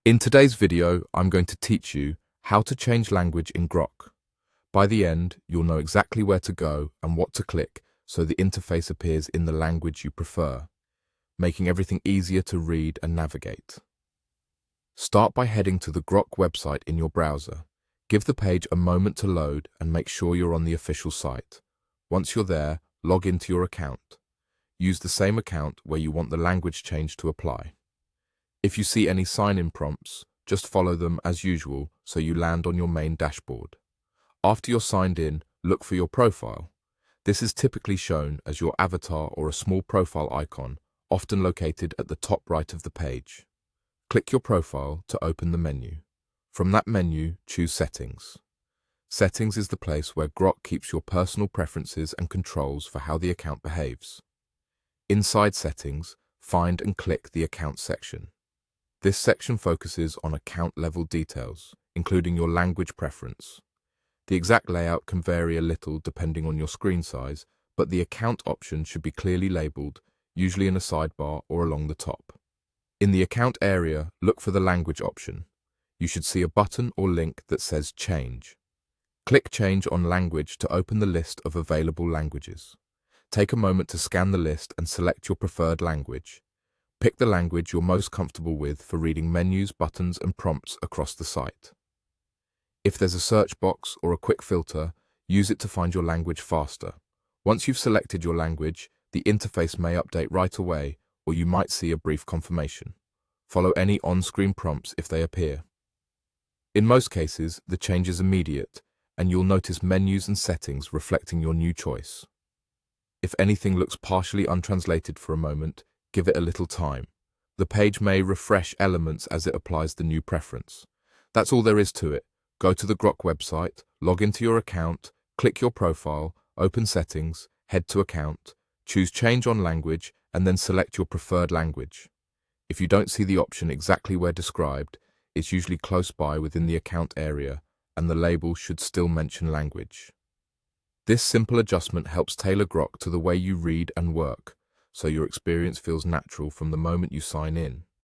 In today's video, I'm going to teach you how to change language in Grok. By the end, you'll know exactly where to go and what to click so the interface appears in the language you prefer, making everything easier to read and navigate. Start by heading to the Grok website in your browser. Give the page a moment to load and make sure you're on the official site. Once you're there, log into your account. Use the same account where you want the language change to apply. If you see any sign-in prompts, just follow them as usual so you land on your main dashboard. After you're signed in, look for your profile. This is typically shown as your avatar or a small profile icon, often located at the top right of the page. Click your profile to open the menu. From that menu, choose Settings. Settings is the place where Grok keeps your personal preferences and controls for how the account behaves. Inside Settings, find and click the Account section. This section focuses on account-level details, including your language preference. The exact layout can vary a little depending on your screen size, but the account option should be clearly labeled, usually in a sidebar or along the top. In the account area, look for the language option. You should see a button or link that says Change. Click Change on Language to open the list of available languages. Take a moment to scan the list and select your preferred language. Pick the language you're most comfortable with for reading menus, buttons, and prompts across the site. If there's a search box or a quick filter, use it to find your language faster. Once you've selected your language, the interface may update right away, or you might see a brief confirmation. Follow any on-screen prompts if they appear. In most cases, the change is immediate, and you'll notice menus and settings reflecting your new choice. If anything looks partially untranslated for a moment, give it a little time. The page may refresh elements as it applies the new preference. That's all there is to it. Go to the Grok website, log into your account, click your profile, open Settings, head to Account, choose Change on Language, and then select your preferred language. If you don't see the option exactly where described, it's usually close by within the account area, and the label should still mention language. This simple adjustment helps tailor Grok to the way you read and work, so your experience feels natural from the moment you sign in.